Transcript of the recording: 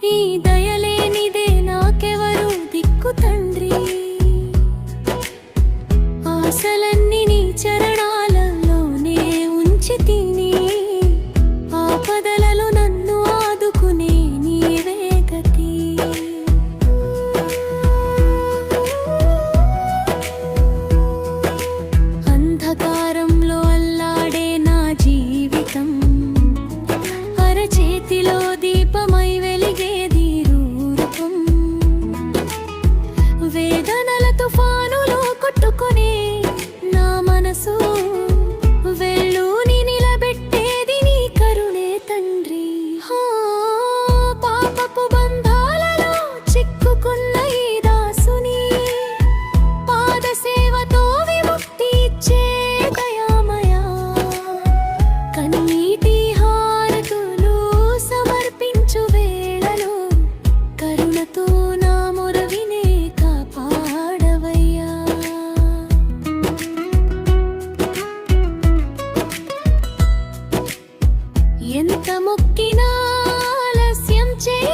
ఈ దయలేనిదే నాకెవరు దిక్కు తండ్రి. ఆశలన్నీ నీ చరణాలలోనే ఉంచి తిని, ఆపదలలో నన్ను ఆదుకునే నీవే గతి. అంధకారంలో అల్లాడే నా జీవితం అరచేతిలో దీపమై వెలిగేది రూపం. వేదనల తుఫానులో కొట్టుకునే నా మనసు వెల్లుని నిలబెట్టేది నీ కరుణే తండ్రి. పాపపు బంధాలలో చిక్కుకున్న ఈ దాసుని పాద సేవతో విముక్తి ఇచ్చే దయామయా. కన్నీటి హారతులు సమర్పించు వేళలో కరుణతో నా మొర వినే కాపాడవయ్యా. ఎంత మొక్కినా ఆలస్యం చేయ